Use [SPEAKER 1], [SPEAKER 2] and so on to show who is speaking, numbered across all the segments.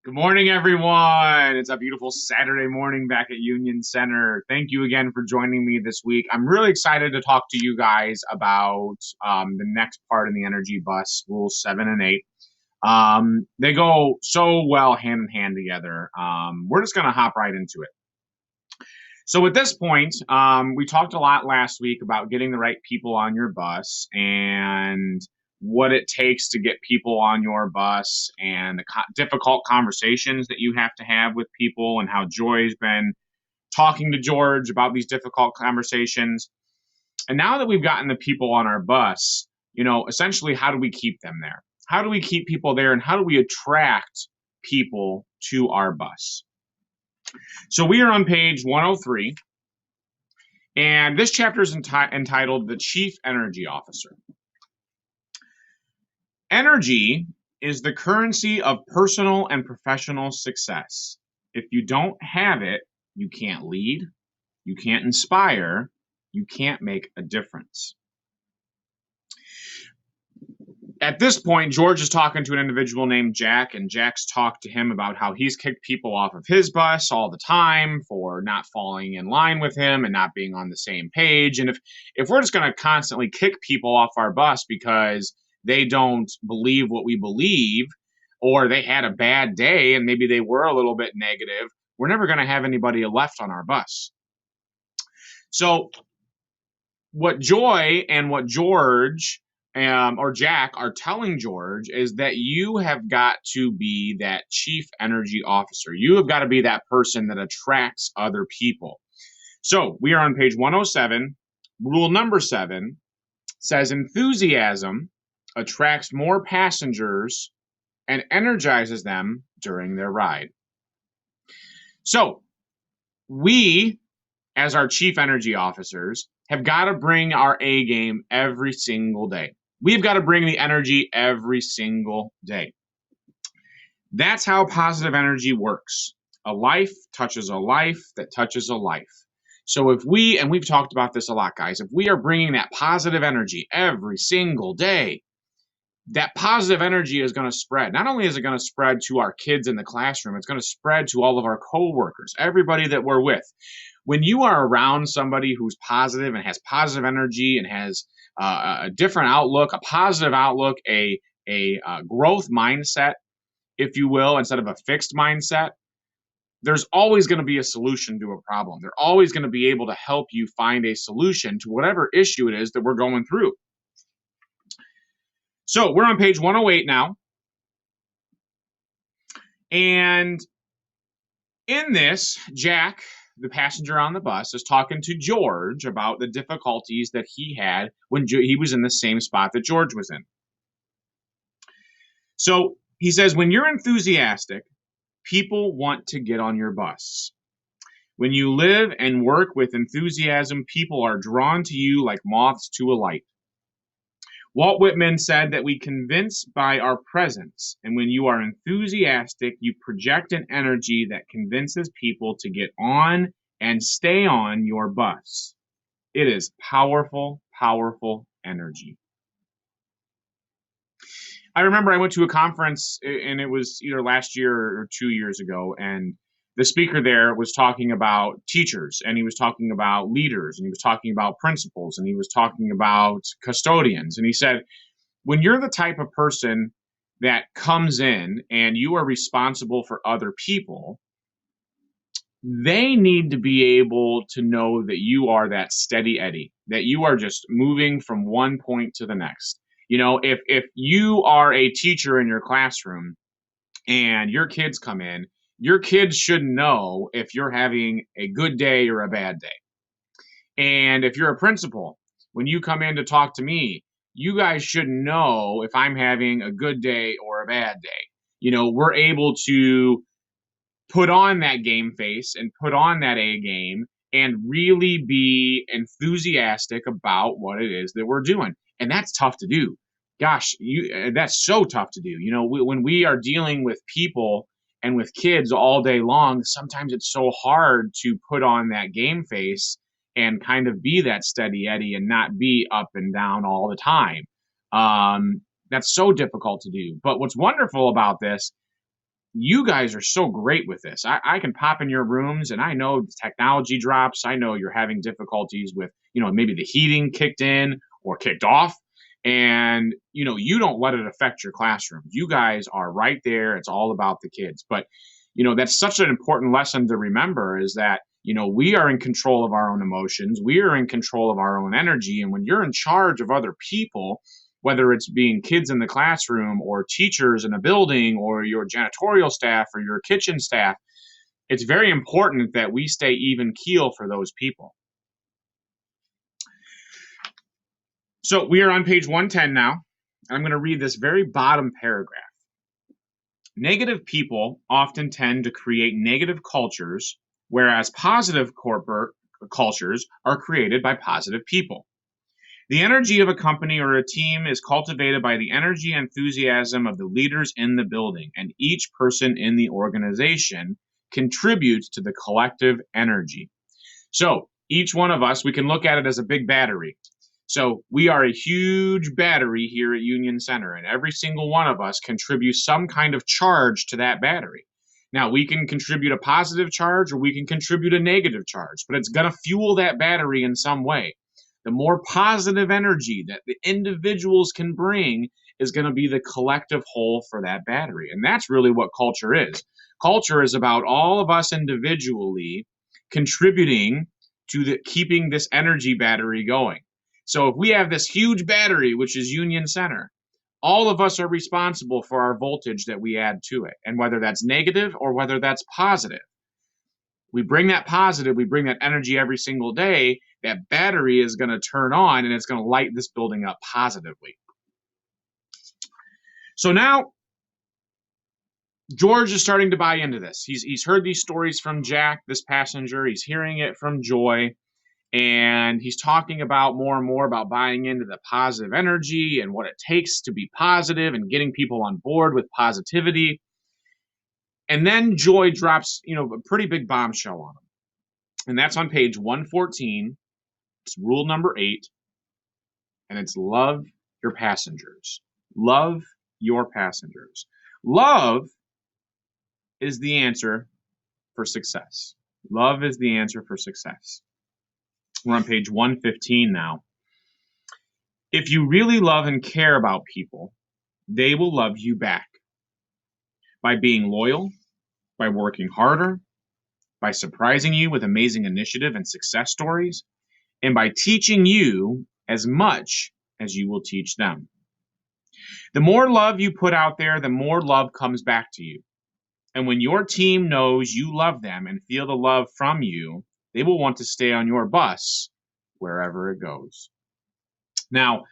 [SPEAKER 1] Good morning, everyone. It's a beautiful Saturday morning back at Union Center. Thank you again for joining me this week. I'm really excited to talk to you guys about the next part in the energy bus, rules 7 and 8. They go so well hand in hand together. We're just going to hop right into it. So at this point, we talked a lot last week about getting the right people on your bus and what it takes to get people on your bus and the difficult conversations that you have to have with people and how Joy's been talking to George about these difficult conversations. And now that we've gotten the people on our bus, essentially, how do we keep them there? How do we keep people there and how do we attract people to our bus? So we are on page 103. And this chapter is entitled The Chief Energy Officer. Energy is the currency of personal and professional success. If you don't have it, you can't lead, you can't inspire, you can't make a difference. At this point, George is talking to an individual named Jack, and Jack's talked to him about how he's kicked people off of his bus all the time for not falling in line with him and not being on the same page. And if we're just going to constantly kick people off our bus because they don't believe what we believe, or they had a bad day and maybe they were a little bit negative, we're never going to have anybody left on our bus. So what Joy and what George or Jack are telling George is that you have got to be that chief energy officer. You have got to be that person that attracts other people. So we are on page 107. Rule number 7 says enthusiasm attracts more passengers and energizes them during their ride. So we, as our chief energy officers, have got to bring our A game every single day. We've got to bring the energy every single day. That's how positive energy works. A life touches a life that touches a life. So if we, and we've talked about this a lot, guys, if we are bringing that positive energy every single day, that positive energy is going to spread. Not only is it going to spread to our kids in the classroom, it's going to spread to all of our coworkers, everybody that we're with. When you are around somebody who's positive and has positive energy and has a different outlook, a positive outlook, a growth mindset, if you will, instead of a fixed mindset, there's always going to be a solution to a problem. They're always going to be able to help you find a solution to whatever issue it is that we're going through. So we're on page 108 now. And in this, Jack, the passenger on the bus, is talking to George about the difficulties that he had when he was in the same spot that George was in. So he says, when you're enthusiastic, people want to get on your bus. When you live and work with enthusiasm, people are drawn to you like moths to a light. Walt Whitman said that we convince by our presence, and when you are enthusiastic, you project an energy that convinces people to get on and stay on your bus. It is powerful, powerful energy. I remember I went to a conference, and it was either last year or 2 years ago, and the speaker there was talking about teachers, and he was talking about leaders, and he was talking about principals, and he was talking about custodians. And he said, when you're the type of person that comes in and you are responsible for other people, they need to be able to know that you are that steady Eddie, that you are just moving from one point to the next. If you are a teacher in your classroom and your kids come in, your kids should know if you're having a good day or a bad day. And if you're a principal, when you come in to talk to me, you guys should know if I'm having a good day or a bad day. We're able to put on that game face and put on that A game and really be enthusiastic about what it is that we're doing. And that's tough to do. Gosh, that's so tough to do. When we are dealing with people and with kids all day long, sometimes it's so hard to put on that game face and kind of be that steady Eddie and not be up and down all the time. That's so difficult to do. But what's wonderful about this you guys are so great with this. I can pop in your rooms and I know the technology drops. I know you're having difficulties with, maybe the heating kicked in or kicked off. And, you don't let it affect your classroom. You guys are right there. It's all about the kids. But, that's such an important lesson to remember is that, we are in control of our own emotions. We are in control of our own energy. And when you're in charge of other people, whether it's being kids in the classroom or teachers in a building or your janitorial staff or your kitchen staff, it's very important that we stay even keel for those people. So we are on page 110 now. I'm going to read this very bottom paragraph. Negative people often tend to create negative cultures, whereas positive corporate cultures are created by positive people. The energy of a company or a team is cultivated by the energy and enthusiasm of the leaders in the building, and each person in the organization contributes to the collective energy. So each one of us, we can look at it as a big battery. So we are a huge battery here at Union Center, and every single one of us contributes some kind of charge to that battery. Now, we can contribute a positive charge or we can contribute a negative charge, but it's going to fuel that battery in some way. The more positive energy that the individuals can bring is going to be the collective whole for that battery. And that's really what culture is. Culture is about all of us individually contributing to keeping this energy battery going. So if we have this huge battery, which is Union Center, all of us are responsible for our voltage that we add to it. And whether that's negative or whether that's positive, we bring that positive, we bring that energy every single day, that battery is going to turn on and it's going to light this building up positively. So now George is starting to buy into this. He's heard these stories from Jack, this passenger. He's hearing it from Joy. And he's talking about more and more about buying into the positive energy and what it takes to be positive and getting people on board with positivity. And then Joy drops, a pretty big bombshell on him. And that's on page 114. It's rule number 8. And it's love your passengers. Love your passengers. Love is the answer for success. Love is the answer for success. We're on page 115 now. If you really love and care about people, they will love you back by being loyal, by working harder, by surprising you with amazing initiative and success stories, and by teaching you as much as you will teach them. The more love you put out there, the more love comes back to you. And when your team knows you love them and feel the love from you, they will want to stay on your bus wherever it goes. Now,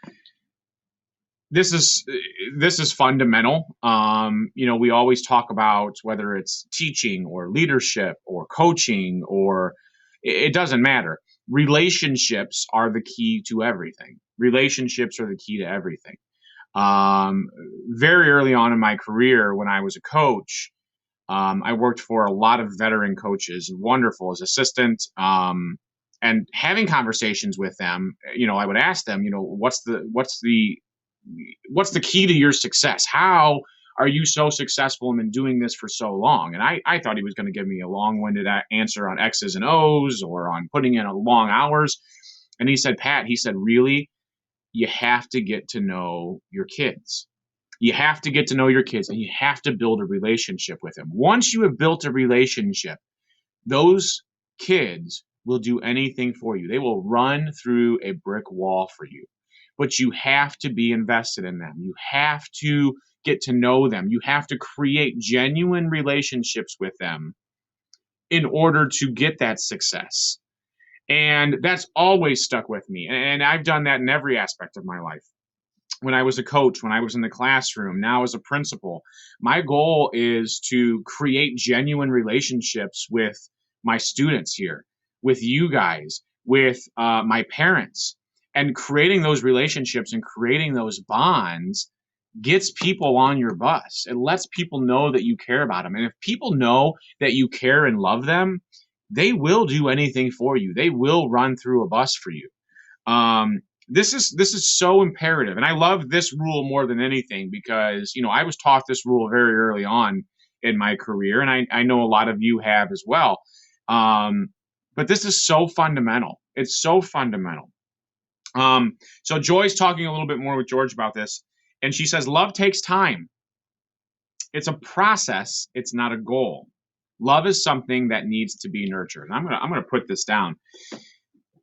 [SPEAKER 1] this is fundamental. We always talk about whether it's teaching or leadership or coaching or it doesn't matter. Relationships are the key to everything. Relationships are the key to everything. Very early on in my career, when I was a coach, I worked for a lot of veteran coaches, wonderful as assistant, and having conversations with them. I would ask them, what's the key to your success? How are you so successful and been doing this for so long? And I thought he was going to give me a long-winded answer on X's and O's or on putting in long hours. And he said, Pat, really, you have to get to know your kids. You have to get to know your kids and you have to build a relationship with them. Once you have built a relationship, those kids will do anything for you. They will run through a brick wall for you. But you have to be invested in them. You have to get to know them. You have to create genuine relationships with them in order to get that success. And that's always stuck with me. And I've done that in every aspect of my life. When I was a coach, when I was in the classroom, now as a principal, my goal is to create genuine relationships with my students here, with you guys, with my parents. And creating those relationships and creating those bonds gets people on your bus. It lets people know that you care about them. And if people know that you care and love them, they will do anything for you. They will run through a bus for you. This is so imperative. And I love this rule more than anything because, I was taught this rule very early on in my career, and I know a lot of you have as well. But this is so fundamental. It's so fundamental. So Joy's talking a little bit more with George about this, and she says, love takes time. It's a process. It's not a goal. Love is something that needs to be nurtured. And I'm gonna put this down.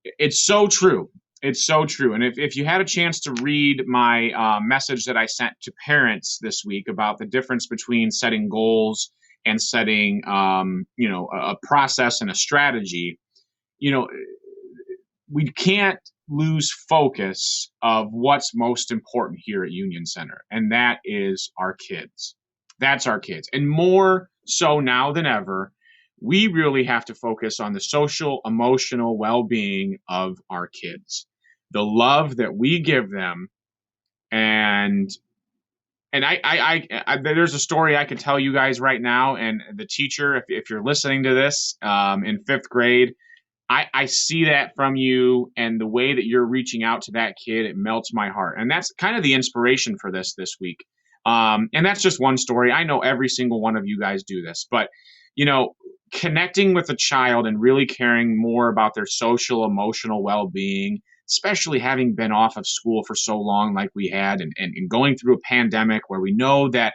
[SPEAKER 1] It's so true. It's so true. And if you had a chance to read my message that I sent to parents this week about the difference between setting goals and setting, a process and a strategy, we can't lose focus of what's most important here at Union Center, and that is our kids. That's our kids. And more so now than ever, we really have to focus on the social, emotional well-being of our kids. The love that we give them, and there's a story I could tell you guys right now. And the teacher, if you're listening to this in fifth grade, I see that from you, and the way that you're reaching out to that kid, it melts my heart. And that's kind of the inspiration for this week. And that's just one story. I know every single one of you guys do this, but connecting with a child and really caring more about their social, emotional well-being, especially having been off of school for so long like we had, and going through a pandemic where we know that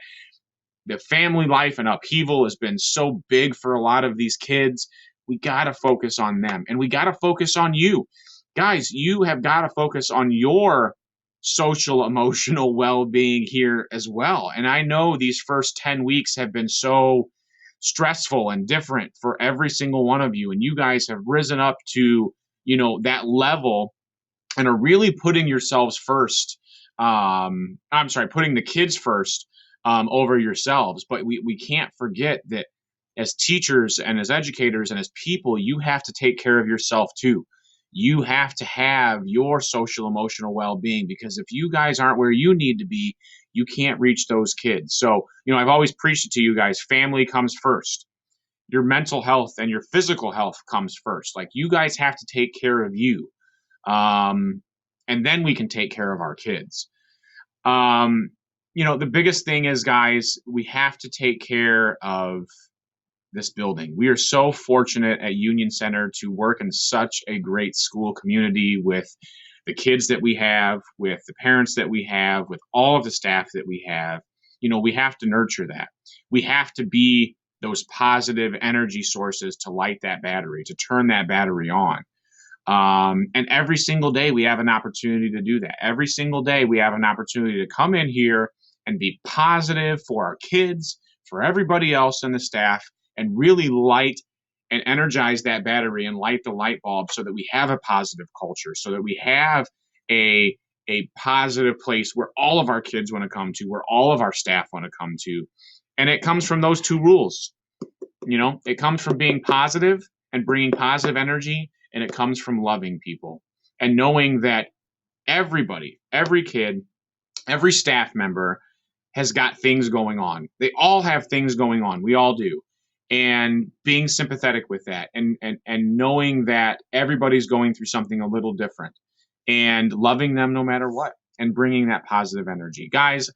[SPEAKER 1] the family life and upheaval has been so big for a lot of these kids. We got to focus on them, and we got to focus on you. Guys, you have got to focus on your social, emotional well-being here as well. And I know these first 10 weeks have been so stressful and different for every single one of you, and you guys have risen up to, that level and are really putting yourselves first. Putting the kids first over yourselves. But we can't forget that as teachers and as educators and as people, you have to take care of yourself too. You have to have your social, emotional well-being, because if you guys aren't where you need to be, you can't reach those kids. So, I've always preached it to you guys. Family comes first. Your mental health and your physical health comes first. Like, you guys have to take care of you. And then we can take care of our kids. The biggest thing is, guys, we have to take care of this building. We are so fortunate at Union Center to work in such a great school community with the kids that we have, with the parents that we have, with all of the staff that we have. We have to nurture that. We have to be those positive energy sources to light that battery, to turn that battery on. And every single day we have an opportunity to do that. Every single day we have an opportunity to come in here and be positive for our kids, for everybody else in the staff, and really light and energize that battery and light the light bulb so that we have a positive culture, so that we have a positive place where all of our kids want to come to, where all of our staff want to come to. And it comes from those two rules. It comes from being positive and bringing positive energy, and it comes from loving people and knowing that everybody, every kid, every staff member has got things going on. They all have things going on. We all do. And being sympathetic with that, and knowing that everybody's going through something a little different, and loving them no matter what, and bringing that positive energy. Guys,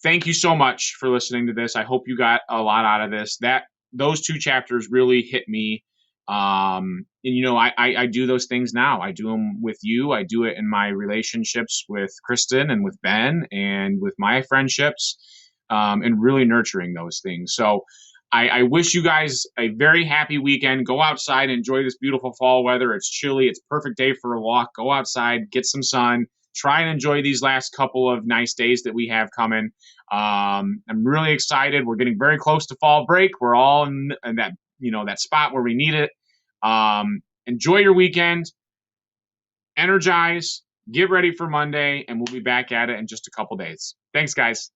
[SPEAKER 1] thank you so much for listening to this. I hope you got a lot out of this. Those two chapters really hit me. And I do those things now. I do them with you. I do it in my relationships with Kristen and with Ben and with my friendships, and really nurturing those things. So I wish you guys a very happy weekend. Go outside, enjoy this beautiful fall weather. It's chilly. It's a perfect day for a walk. Go outside, get some sun. Try and enjoy these last couple of nice days that we have coming. I'm really excited. We're getting very close to fall break. We're all in that, that spot where we need it. Enjoy your weekend. Energize. Get ready for Monday, and we'll be back at it in just a couple days. Thanks, guys.